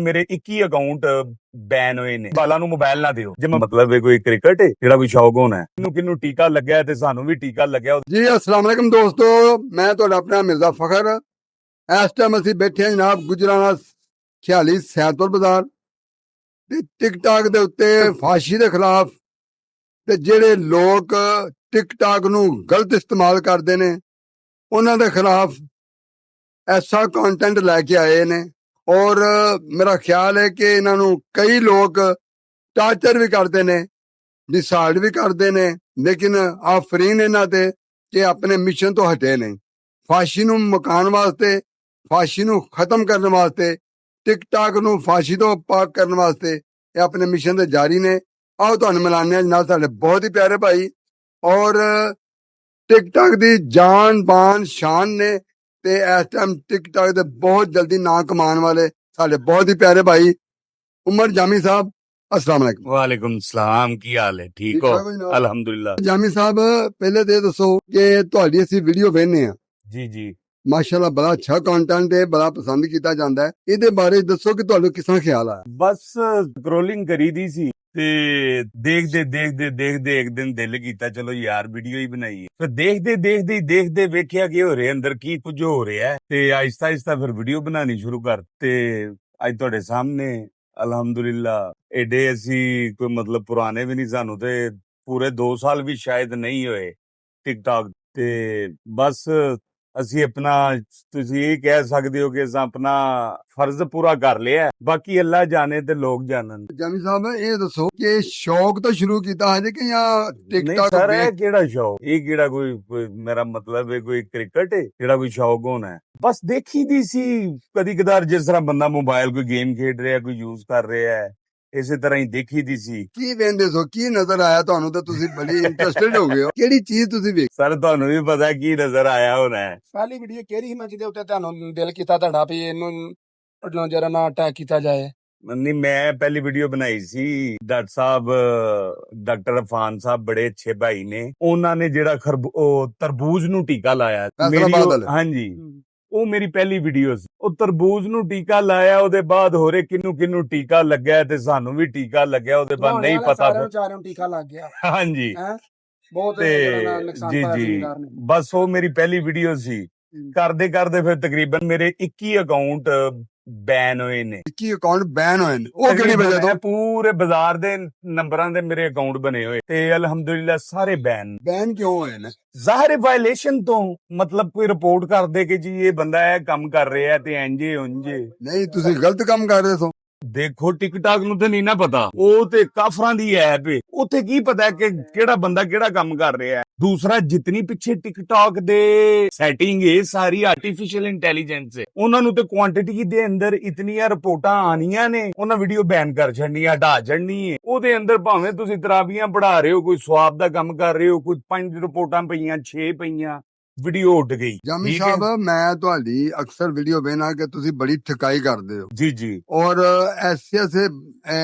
ਮੇਰੇ 21 account ban ਹੋਏ ਨੇ। ਬਾਲਾਂ ਨੂੰ ਮੋਬਾਈਲ ਨਾ ਦਿਓ। ਜੇ ਮਤਲਬ ਹੈ ਕੋਈ ਕ੍ਰਿਕਟ ਹੈ ਜਿਹੜਾ ਕੋਈ ਸ਼ੌਕ ਹੋਣਾ ਕਿਨੂੰ ਕਿਨੂੰ ਟੀਕਾ ਲੱਗਿਆ ਤੇ ਸਾਨੂੰ ਵੀ ਟੀਕਾ ਲੱਗਿਆ। ਜੀ अस्सलाम वालेकुम दोस्तों, मैं ਤੁਹਾਡਾ ਆਪਣਾ ਮਿਰਜ਼ਾ ਫਖਰ। ਇਸ ਟਾਈਮ ਅਸੀਂ ਬੈਠੇ ਹਾਂ ਜਨਾਬ ਗੁਜਰਾਣਾ 46 ਸੈਦਪੁਰ ਬਾਜ਼ਾਰ ਤੇ ਟਿਕਟਾਕ ਦੇ ਉੱਤੇ ਫਾਸ਼ੀ ਦੇ ਖਿਲਾਫ ਤੇ ਜਿਹੜੇ ਲੋਕ ਟਿਕਟਾਕ ਨੂੰ ਗਲਤ ਇਸਤੇਮਾਲ ਕਰਦੇ ਨੇ ਉਹਨਾਂ ਦੇ ਖਿਲਾਫ ਐਸਾ ਕੰਟੈਂਟ ਲੈ ਕੇ ਆਏ ਨੇ। ਔਰ ਮੇਰਾ ਖਿਆਲ ਹੈ ਕਿ ਇਹਨਾਂ ਨੂੰ ਕਈ ਲੋਕ ਟਾਰਚਰ ਵੀ ਕਰਦੇ ਨੇ, ਡਿਸਾਈਡ ਵੀ ਕਰਦੇ ਨੇ, ਲੇਕਿਨ ਆਫਰੀਨ ਇਹਨਾਂ ਤੇ ਕਿ ਆਪਣੇ ਮਿਸ਼ਨ ਤੋਂ ਹਟੇ ਨਹੀਂ। ਫਾਸ਼ੀ ਨੂੰ ਮੁਕਾਉਣ ਵਾਸਤੇ, ਫਾਸ਼ੀ ਨੂੰ ਖਤਮ ਕਰਨ ਵਾਸਤੇ, ਟਿਕਟਾਕ ਨੂੰ ਫਾਸ਼ੀ ਤੋਂ ਪਾਕ ਕਰਨ ਵਾਸਤੇ ਇਹ ਆਪਣੇ ਮਿਸ਼ਨ ਤੇ ਜਾਰੀ ਨੇ। ਆਓ ਤੁਹਾਨੂੰ ਮਿਲਾਨੇ ਆ ਜਨਾਬ ਸਾਡੇ ਬਹੁਤ ਹੀ ਪਿਆਰੇ ਭਾਈ ਔਰ ਟਿਕਟਾਕ ਦੀ ਜਾਨ ਬਾਨ ਸ਼ਾਨ ਨੇ ਤੇ ਇਸ ਟਾਈਮ ਟਿਕਟਾਕ ਦੇ ਬਹੁਤ ਜਲਦੀ ਨਾਂ ਕਮਾਉਣ ਵਾਲੇ ਸਾਡੇ ਬਹੁਤ ਹੀ ਪਿਆਰੇ ਭਾਈ ਉਮਰ ਜਾਮੀ ਸਾਹਿਬ। अस्सलाम वालेकुम। वालेकुम सलाम, की हाल है? ठीक हो? अल्हम्दुलिल्लाह। ਜਾਮੀ ਸਾਹਿਬ ਪਹਿਲੇ ਤੇ ਇਹ ਦੱਸੋ ਕਿ ਤੁਹਾਡੀ ਅਸੀਂ ਵੀਡੀਓ ਵੇਖਨੇ ਆ, जी जी। ਮਾਸ਼ਾਅੱਲਾ ਬੜਾ ਅੱਛਾ ਕੰਟੈਂਟ ਹੈ, ਬੜਾ ਪਸੰਦ ਕੀਤਾ ਜਾਂਦਾ ਹੈ। ਇਹਦੇ ਬਾਰੇ ਦੱਸੋ ਕਿ ਤੁਹਾਨੂੰ ਕਿਸ ਤਰ੍ਹਾਂ ਖਿਆਲ ਆਇਆ? ਬਸ ਸਕਰੋਲਿੰਗ ਕਰੀ ਦੀ ਸੀ ਤੇ ਦੇਖਦੇ ਇੱਕ ਦਿਨ ਦਿਲ ਕੀਤਾ ਚਲੋ ਯਾਰ ਵੀਡੀਓ ਹੀ ਬਣਾਈਏ। ਫਿਰ ਦੇਖਦੇ ਵੇਖਿਆ ਕਿ ਹੋ ਰਿਹਾ ਅੰਦਰ ਕੀ ਕੁਝ ਹੋ ਰਿਹਾ ਹੈ ਤੇ ਆਹਿਸਤਾ ਫਿਰ ਵੀਡੀਓ ਬਣਾਉਣੀ ਸ਼ੁਰੂ ਕਰ ਤੇ ਅੱਜ ਤੁਹਾਡੇ ਸਾਹਮਣੇ ਅਲਹਮਦੁਲਿਲਾ। ਐਡੇ ਅਸੀਂ ਕੋਈ ਮਤਲਬ ਪੁਰਾਣੇ ਵੀ ਨਹੀਂ, ਸਾਨੂੰ ਤੇ ਪੂਰੇ 2 ਸਾਲ ਵੀ ਸ਼ਾਇਦ ਨਹੀਂ ਹੋਏ ਟਿਕਟੌਕ ਤੇ। ਬਸ ਅਸੀਂ ਆਪਣਾ, ਤੁਸੀਂ ਇਹ ਕਹਿ ਸਕਦੇ ਹੋ ਕਿ ਅਸੀਂ ਆਪਣਾ ਫਰਜ਼ ਪੂਰਾ ਕਰ ਲਿਆ ਹੈ। ਬਾਕੀ ਅੱਲਾ ਜਾਣੇ ਤੇ ਲੋਕ ਜਾਣਨ। ਜਾਮੀ ਸਾਹਿਬ ਇਹ ਦੱਸੋ ਕਿ ਸ਼ੌਕ ਤੋਂ ਸ਼ੁਰੂ ਕੀਤਾ ਹੈ ਕਿ ਜਾਂ ਨਹੀਂ ਟਿਕਟੌਕ ਸਰ, ਇਹ ਕਿਹੜਾ ਸ਼ੌਕ? ਇਹ ਕਿਹੜਾ ਕੋਈ ਮੇਰਾ ਮਤਲਬ ਹੈ ਕੋਈ ਕ੍ਰਿਕਟ ਹੈ ਜਿਹੜਾ ਕੋਈ ਸ਼ੌਕ ਹੋਣਾ ਹੈ? ਬਸ ਦੇਖੀ ਦੀ ਸੀ ਕਦੀ ਕਦਾਰ, ਜਿਸ ਤਰ੍ਹਾਂ ਬੰਦਾ ਮੋਬਾਈਲ ਕੋਈ ਗੇਮ ਖੇਡ ਰਿਹਾ, ਕੋਈ ਯੂਜ਼ ਕਰ ਰਿਹਾ ਹੈ, ਇਸੇ ਤਰ੍ਹਾਂ ਹੀ ਦੇਖੀ ਦੀ ਸੀ। ਕੀ ਵੇਖਦੇ ਸੋ? ਕੀ ਨਜ਼ਰ ਆਇਆ ਤੁਹਾਨੂੰ ਤੇ ਤੁਸੀਂ ਬੜੀ ਇੰਟਰਸਟਿਡ ਹੋ ਗਏ ਹੋ? ਕਿਹੜੀ ਚੀਜ਼ ਤੁਸੀਂ ਵੇਖ? ਸਰ ਤੁਹਾਨੂੰ ਵੀ ਪਤਾ ਕੀ ਨਜ਼ਰ ਆਇਆ ਹੋਣਾ ਹੈ। ਪਹਿਲੀ ਵੀਡੀਓ ਕਿਹੜੀ ਸੀ ਮੈਂ ਜਿਹਦੇ ਉੱਤੇ ਤੁਹਾਨੂੰ ਦਿਲ ਕੀਤਾ ਤੁਹਾਡਾ ਵੀ ਇਹਨੂੰ ਜਰਾ ਨਾ ਅਟੈਕ ਕੀਤਾ ਜਾਏ? ਨਹੀਂ, ਮੈਂ ਪਹਿਲੀ ਵੀਡੀਓ ਬਣਾਈ ਸੀ ਡਾਕਟਰ ਸਾਹਿਬ, ਡਾਕਟਰ ਅਫਾਨ ਸਾਹਿਬ ਬੜੇ ਅੱਛੇ ਭਾਈ ਨੇ, ਉਹਨਾਂ ਨੇ ਜਿਹੜਾ ਉਹ ਤਰਬੂਜ ਨੂੰ ਟੀਕਾ ਲਾਇਆ ਹਾਂਜੀ, ਉਹ ਮੇਰੀ ਪਹਿਲੀ ਵੀਡੀਓ ਸੀ। ਉਹ ਤਰਬੂਜ ਨੂੰ ਟੀਕਾ ਲਾਇਆ, ਉਹਦੇ ਬਾਅਦ ਹੋਰੇ ਕਿਨੂੰ ਟੀਕਾ ਲੱਗਿਆ ਤੇ ਸਾਨੂੰ ਵੀ ਟੀਕਾ ਲੱਗਿਆ, ਉਹਦੇ ਬਾਅਦ ਨਹੀਂ ਪਤਾ ਫਿਰ ਵਿਚਾਰਿਆਂ ਨੂੰ ਟੀਕਾ ਲੱਗ ਗਿਆ। ਹਾਂਜੀ ਬਹੁਤ ਤੇ ਨੁਕਸਾਨ ਜੀ ਪਾਇਆ ਜੀ, ਜ਼ਿਮੀਂਦਾਰ ਨੇ। ਬਸ ਉਹ ਮੇਰੀ ਪਹਿਲੀ ਵੀਡੀਓ ਸੀ। ਕਰਦੇ ਫਿਰ ਤਕਰੀਬਨ ਮੇਰੇ 21 ਅਕਾਊਂਟ ਬੈਨ ਹੋਏ ਨੇ। 21 ਅਕਾਊਂਟ ਬੈਨ ਹੋਏ ਨੇ? ਉਹ ਕਿਹੜੀ ਵਜ੍ਹਾ ਤੋਂ? ਪੂਰੇ ਬਾਜ਼ਾਰ ਦੇ ਨੰਬਰਾਂ ਦੇ ਮੇਰੇ ਅਕਾਊਂਟ ਬਣੇ ਹੋਏ ਤੇ ਅਲਹਮਦੁਲਿਲਾ ਸਾਰੇ ਬੈਨ ਕਿਉਂ ਹੋਏ ਨੇ? ਜ਼ਾਹਿਰ ਵਾਇਲੇਸ਼ਨ ਤੋਂ, ਮਤਲਬ ਕੋਈ ਰਿਪੋਰਟ ਕਰਦੇ ਕਿ ਜੀ ਇਹ ਬੰਦਾ ਇਹ ਕੰਮ ਕਰ ਰਿਹਾ ਤੇ ਇੰਜੇ ਉਂਝੇ। ਨਹੀਂ, ਤੁਸੀਂ ਗਲਤ ਕੰਮ ਕਰ ਰਹੇ ਹੋ। ਦੇਖੋ ਟਿਕਟਾਕ ਨੂੰ ਤੇ ਨਹੀਂ ਨਾ ਪਤਾ, ਉਹ ਤੇ ਕਾਫਰਾਂ ਦੀ ਐਪ ਏ, ਉੱਥੇ ਕੀ ਪਤਾ ਕਿ ਕਿਹੜਾ ਬੰਦਾ ਕਿਹੜਾ ਕੰਮ ਕਰ ਰਿਹਾ ਹੈ। ਦੂਸਰਾ, ਜਿਤਨੀ ਪਿੱਛੇ ਟਿਕਟਾਕ ਦੇ ਸੈਟਿੰਗ ਏ ਸਾਰੀ ਆਰਟੀਫੀਸ਼ੀਅਲ ਇੰਟੈਲੀਜੈਂਸ ਹੈ। ਉਹਨਾਂ ਨੂੰ ਤੇ ਕੁਆਂਟੀਟੀ ਦੇ ਅੰਦਰ ਇਤਨੀਆਂ ਰਿਪੋਰਟਾਂ ਆਣੀਆਂ ਨੇ, ਉਹਨਾਂ ਵੀਡੀਓ ਬੈਨ ਕਰ ਛੱਡਣੀ, ਹਟਾ ਛੱਡਣੀ ਹੈ। ਉਹਦੇ ਅੰਦਰ ਭਾਵੇਂ ਤੁਸੀਂ ਤਰਾਬੀਆਂ ਪੜਾ ਰਹੇ ਹੋ, ਕੋਈ ਸਵਾਬ ਦਾ ਕੰਮ ਕਰ ਰਹੇ ਹੋ, ਕੋਈ 5 ਰਿਪੋਰਟਾਂ ਪਈਆਂ, 6 ਪਈਆਂ, ਵੀਡੀਓ ਉੱਡ ਗਈ। ਜਾਮੀ ਸਾਹਿਬ ਮੈਂ ਤੁਹਾਡੀ ਅਕਸਰ ਵੀਡੀਓ ਵੇਖਣਾ ਕਿ ਤੁਸੀਂ ਬੜੀ ਠਕਾਈ ਕਰਦੇ ਹੋ। ਜੀ ਜੀ। ਔਰ ਐਸੇ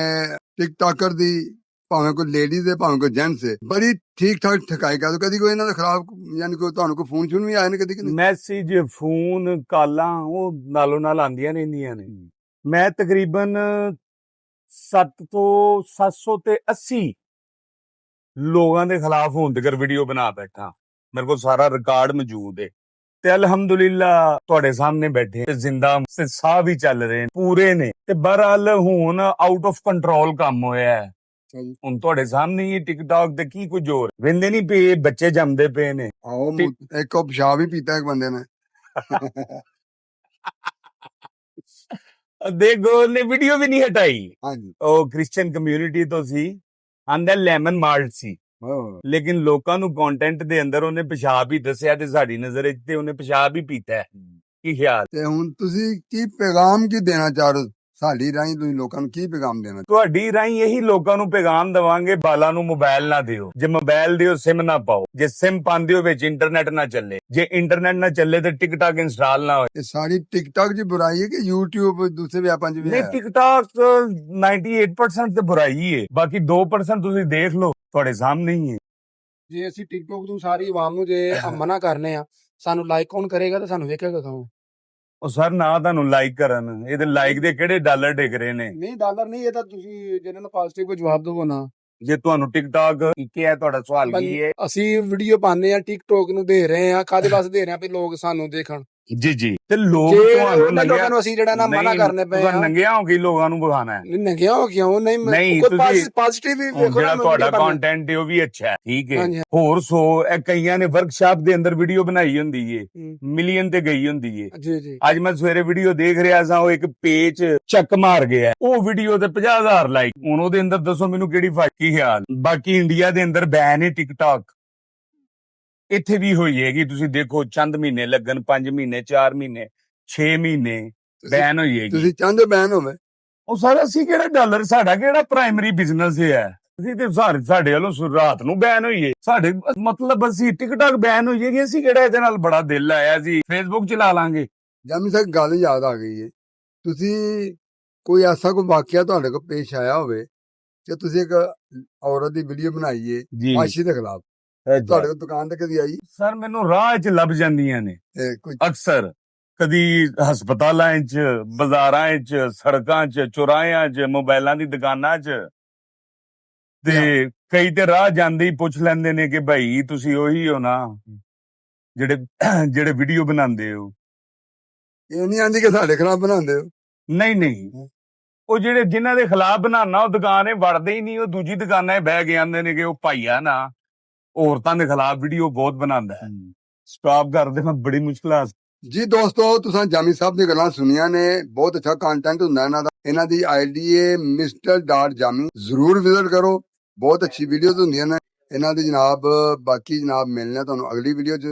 ਟਿਕਟਾਕਰ ਦੀ, ਭਾਵੇਂ ਕੋਈ ਲੇਡੀਜ਼ ਹੈ ਭਾਵੇਂ ਕੋਈ ਜੈਂਟਸ ਹੈ, ਬੜੀ ਠੀਕ ਠਾਕ ਠਕਾਈ ਕਰਦੇ। ਕਦੀ ਕੋਈ ਇਹਨਾਂ ਦੇ ਖਿਲਾਫ ਯਾਨੀ ਕੋਈ ਤੁਹਾਨੂੰ ਕੋਈ ਫੋਨ ਵੀ ਆਏ ਨੇ ਕਦੀ? ਮੈਸੇਜ, ਫੋਨ ਕਾਲਾਂ ਉਹ ਨਾਲੋਂ ਨਾਲ ਆਉਂਦੀਆਂ ਰਹਿੰਦੀਆਂ ਨੇ। ਮੈਂ ਤਕਰੀਬਨ 700 ਤੇ 80 ਲੋਕਾਂ ਦੇ ਖਿਲਾਫ ਹੁਣ ਤੱਕ ਵੀਡੀਓ ਬਣਾ ਬੈਠਾ। ਮੇਰੇ ਕੋਲ ਸਾਰਾ ਰਿਕਾਰਡ ਮੌਜੂਦ ਹੈ ਤੇ ਅਲਹਮਦੁਲਿਲਾ ਤੁਹਾਡੇ ਸਾਹਮਣੇ ਬੈਠੇ ਤੇ ਜ਼ਿੰਦਾ ਤੇ ਸਾਹ ਵੀ ਚੱਲ ਰਹੇ ਨੇ, ਪੂਰੇ ਨੇ। ਤੇ ਬਹਰਹਾਲ ਹੁਣ ਆਊਟ ਆਫ ਕੰਟਰੋਲ ਕੰਮ ਹੋਇਆ ਹੈ। ਹੁਣ ਤੁਹਾਡੇ ਸਾਹਮਣੇ ਹੀ ਟਿਕਟੌਕ ਤੇ ਕੀ ਕੁਝ ਹੋਰ ਵਿੰਦੇ ਨਹੀਂ ਪਏ, ਬੱਚੇ ਜੰਮਦੇ ਪਏ ਨੇ। ਆਓ ਇੱਕ ਕੱਪ ਸ਼ਾਹ ਵੀ ਪੀਤਾ ਇੱਕ ਬੰਦੇ ਨੇ। ਦੇਖੋ ਉਹਨੇ ਵੀਡੀਓ ਵੀ ਨਹੀਂ ਹਟਾਈ। ਹਾਂਜੀ, ਉਹ ਕ੍ਰਿਸਚੀਅਨ ਕਮਿਊਨਿਟੀ ਤੋਂ ਸੀ, ਆਂਦਾ ਲੈਮਨ ਮਾਲਟ ਸੀ, ਲੇਕਿਨ ਲੋਕਾਂ ਨੂੰ ਕੰਟੈਂਟ ਦੇ ਅੰਦਰ ਉਹਨੇ ਪਿਸ਼ਾਬ ਹੀ ਦੱਸਿਆ ਤੇ ਸਾਡੀ ਨਜ਼ਰ ਵਿੱਚ ਤੇ ਉਹਨੇ ਪਿਸ਼ਾਬ ਹੀ ਪੀਤਾ। ਕੀ ਖਿਆਲ? ਤੇ ਹੁਣ ਤੁਸੀਂ ਕੀ ਪੈਗਾਮ ਕੀ ਦੇਣਾ ਚਾਹ ਰਹੇ ਹੋ? ਸਾਡੀ ਰਾਹੀਂ ਤੁਸੀਂ ਲੋਕਾਂ ਨੂੰ ਕੀ ਪੈਗਾਮ ਦੇਣਾ? ਤੁਹਾਡੀ ਰਾਹੀਂ ਇਹੀ ਲੋਕਾਂ ਨੂੰ ਪੈਗਾਮ ਦਵਾਂਗੇ, ਬਾਲਾਂ ਨੂੰ ਮੋਬਾਈਲ ਨਾ ਦਿਓ। ਜੇ ਮੋਬਾਈਲ ਦਿਓ ਸਿਮ ਨਾ ਪਾਓ, ਜੇ ਸਿਮ ਪਾਉਂਦੇ ਹੋ ਵਿੱਚ ਇੰਟਰਨੈਟ ਨਾ ਚੱਲੇ, ਜੇ ਇੰਟਰਨੈਟ ਨਾ ਚੱਲੇ ਤੇ ਟਿਕਟੌਕ ਇੰਸਟਾਲ ਨਾ ਹੋਏ। ਇਹ ਸਾਰੀ ਟਿਕਟੌਕ ਦੀ ਬੁਰਾਈ ਹੈ ਕਿ YouTube ਦੂਸਰੇ ਵਿਆਪਾਂ ਚ ਵੀ ਹੈ? ਨਹੀਂ, ਟਿਕਟੌਕ 98% ਤੇ ਬੁਰਾਈ ਹੈ, ਬਾਕੀ 2% ਤੁਸੀਂ ਦੇਖ ਲਓ, ਤੁਹਾਡੇ ਸਾਹਮਣੇ ਹੀ ਹੈ। ਜੇ ਅਸੀਂ ਟਿਕਟੌਕ ਨੂੰ ਸਾਰੀ ਆਵਾਮ ਨੂੰ ਜੇ ਮਨਾ ਕਰਨੇ ਆ, ਸਾਨੂੰ ਲਾਈਕ ਕੌਣ ਕਰੇਗਾ ਤੇ ਸਾਨੂੰ ਵੇਖੇਗਾ ਕੌਣ? ਉਹ ਸਰ ਨਾ ਤੁਹਾਨੂੰ ਲਾਈਕ ਕਰਨ, ਇਹਦੇ ਲਾਈਕ ਦੇ ਕਿਹੜੇ ਡਾਲਰ ਡਿੱਗ ਰਹੇ ਨੇ। ਨਹੀਂ ਡਾਲਰ ਨਹੀਂ, ਇਹ ਤਾਂ ਤੁਸੀਂ ਜਿਹਨਾਂ ਨੂੰ ਪੋਜ਼ਿਟਿਵ ਕੋ ਜਵਾਬ ਦਿਓ ਨਾ। ਜੇ ਤੁਹਾਨੂੰ ਟਿਕਟੌਕ ਕੀ ਹੈ, ਤੁਹਾਡਾ ਸਵਾਲ ਕੀ ਹੈ? ਅਸੀਂ ਵੀਡੀਓ ਪਾਉਂਦੇ ਆ ਟਿਕਟੋਕ ਨੂੰ ਦੇ ਰਹੇ ਆ, ਕਾਦੇ ਵਾਸਤੇ ਦੇ ਰਹੇ ਆ ਵੀ ਲੋਕ ਸਾਨੂੰ ਦੇਖਣ। ਜੀ ਜੀ, ਤੇ ਲੋਕ ਜੇ ਤੁਹਾਨੂੰ ਉਹਨਾਂ ਲੋਕਾਂ ਨੂੰ ਅਸੀਂ ਜਿਹੜਾ ਨਾ ਮਨਾ ਕਰਨੇ ਪਏ ਆ, ਨੰਗਿਆ ਹੋ ਗਈ ਲੋਕਾਂ ਨੂੰ ਵਿਖਾਣਾ ਹੈ। ਨਹੀਂ ਨੰਗਿਆ ਹੋ ਕਿਉਂ ਨਹੀਂ, ਨਹੀਂ, ਕੋਈ ਤੁਸੀਂ- ਪੋਜ਼ਿਟਿਵ ਵੀ ਹੁਣ ਵੇਖੋ ਜਿਹੜਾ ਨਾ ਤੁਹਾਡਾ video ਪਾਉਂਦੇ। ਕੰਟੈਂਟ ਹੈ ਉਹ ਵੀ ਅੱਛਾ ਹੈ, ਠੀਕ ਹੈ। ਹਾਂਜੀ। ਹੋਰ ਸੋ ਇਹ ਕਈਆਂ ਨੇ ਵਰਕਸ਼ਾਪ ਦੇ ਅੰਦਰ ਵੀਡੀਓ ਬਣਾਈ ਹੁੰਦੀ ਏ, ਹੂੰ। ਮਿਲੀਅਨ ਤੇ ਗਈ ਹੁੰਦੀ ਏ। ਜੀ ਜੀ ਅੱਜ ਮੈਂ ਸਵੇਰੇ ਵੀਡੀਓ ਦੇਖ ਰਿਹਾ ਸਾਂ, ਉਹ ਇੱਕ ਪੇਜ ਚੱਕ ਮਾਰ ਗਿਆ, ਉਹ ਵੀਡੀਓ ਤੇ 50,000 ਲਾਈਕ। ਹੁਣ ਉਹਦੇ ਅੰਦਰ ਦੱਸੋ ਮੈਨੂੰ ਕਿਹੜੀ ਫਾਕੀ ਖਿਆਲ। ਬਾਕੀ ਇੰਡੀਆ ਦੇ ਅੰਦਰ ਬੈਨ ਹੈ ਟਿਕਟੌਕ, ਇੱਥੇ ਵੀ ਹੋਈ ਹੈਗੀ। ਤੁਸੀਂ ਦੇਖੋ ਚੰਦ ਮਹੀਨੇ ਲੱਗਣ, 5 ਮਹੀਨੇ, 4 ਮਹੀਨੇ, 6 ਮਹੀਨੇ ਬੈਨ ਹੋਈ ਹੈਗੀ। ਤੁਸੀਂ ਚਾਹੁੰਦੇ ਬੈਨ ਹੋਵੇ? ਉਹ ਸਾਰਾ ਅਸੀਂ ਕਿਹੜਾ ਡਾਲਰ, ਸਾਡਾ ਕਿਹੜਾ ਪ੍ਰਾਇਮਰੀ ਬਿਜ਼ਨਸ ਹੈ। ਅਸੀਂ ਤੇ ਸਾਡੇ ਵੱਲੋਂ ਰਾਤ ਨੂੰ ਬੈਨ ਹੋਈਏ, ਸਾਡੇ ਮਤਲਬ ਅਸੀਂ ਟਿਕਟੌਕ ਬੈਨ ਹੋਈਏ ਕਿ ਅਸੀਂ ਕਿਹੜਾ ਇਹਦੇ ਨਾਲ ਬੜਾ ਦਿਲ ਆਇਆ ਸੀ ਫੇਸਬੁੱਕ ਚਲਾ ਲਾਂਗੇ। ਜਾਮੀ ਸਾਹਿਬ ਗੱਲ ਯਾਦ ਆ ਗਈ ਹੈ, ਤੁਸੀਂ ਕੋਈ ਐਸਾ ਕੋਈ ਵਾਕਿਆ ਤੁਹਾਡੇ ਕੋਲ ਪੇਸ਼ ਆਇਆ ਹੋਵੇ ਕਿ ਤੁਸੀਂ ਇੱਕ ਔਰਤ ਦੀ ਵੀਡੀਓ ਬਣਾਈਏ ਜੀ ਫਾਸ਼ੀ ਦੇ ਖਿਲਾਫ, ਤੁਹਾਡੇ ਕੋਲ ਦੁਕਾਨ ਤੇ ਕਦੀ ਆਈ? ਸਰ ਮੈਨੂੰ ਰਾਹ 'ਚ ਲੱਭ ਜਾਂਦੀਆਂ ਨੇ ਕੋਈ ਅਕਸਰ, ਕਦੀ ਹਸਪਤਾਲਾਂ 'ਚ, ਬਾਜ਼ਾਰਾਂ 'ਚ, ਸੜਕਾਂ 'ਚ, ਚੁਰਾਹਿਆਂ 'ਚ, ਮੋਬਾਈਲਾਂ ਦੀ ਦੁਕਾਨਾਂ 'ਚ, ਤੇ ਕਈ ਤੇ ਰਾਹ ਜਾਂਦੇ ਹੀ ਪੁੱਛ ਲੈਂਦੇ ਨੇ ਕਿ ਭਾਈ ਤੁਸੀਂ ਉਹੀ ਹੋ ਨਾ ਜਿਹੜੇ ਵੀਡੀਓ ਬਣਾਉਂਦੇ ਹੋ। ਇਹ ਨਹੀਂ ਆਂਦੀ ਕਿ ਸਾਡੇ ਖਿਲਾਫ ਬਣਾਉਂਦੇ ਹੋ। ਨਹੀਂ ਨਹੀਂ, ਉਹ ਜਿਹੜੇ ਜਿਨ੍ਹਾਂ ਦੇ ਖਿਲਾਫ ਬਣਾਉਣਾ ਉਹ ਦੁਕਾਨੇ ਵੜਦੇ ਹੀ ਨਹੀਂ, ਉਹ ਦੂਜੀ ਦੁਕਾਨਾਂ 'ਚ ਬਹਿ ਕੇ ਆਂਦੇ ਨੇ ਕਿ ਉਹ ਭਾਈਆ ਨਾ ਔਰਤਾਂ ਦੇ ਖਿਲਾਫ ਵੀਡੀਓ ਬਹੁਤ ਬਣਾਉਂਦਾ ਹੈ। ਸਟਾਪ ਕਰਦੇ ਮੈਂ ਬੜੀ ਮੁਸ਼ਕਲਾਂ। ਜੀ ਦੋਸਤੋ, ਤੁਸੀਂ ਜਾਮੀ ਸਾਹਿਬ ਦੀ ਗੱਲਾਂ ਸੁਣੀਆਂ ਨੇ, ਬਹੁਤ ਅੱਛਾ ਕੰਟੈਂਟ ਹੁੰਦਾ ਇਹਨਾਂ ਦਾ। ਇਹਨਾਂ ਦੀ ਆਈਡੀ ਹੈ Mr.Jami, ਜ਼ਰੂਰ ਵਿਜ਼ਿਟ ਕਰੋ, ਬਹੁਤ ਅੱਛੀ ਵੀਡੀਓਜ਼ ਹੁੰਦੀਆਂ ਨੇ ਇਹਨਾਂ ਦੀ ਜਨਾਬ। ਬਾਕੀ ਜਨਾਬ ਮਿਲਣਾ ਤੁਹਾਨੂੰ ਅਗਲੀ ਵੀਡੀਓ 'ਚ।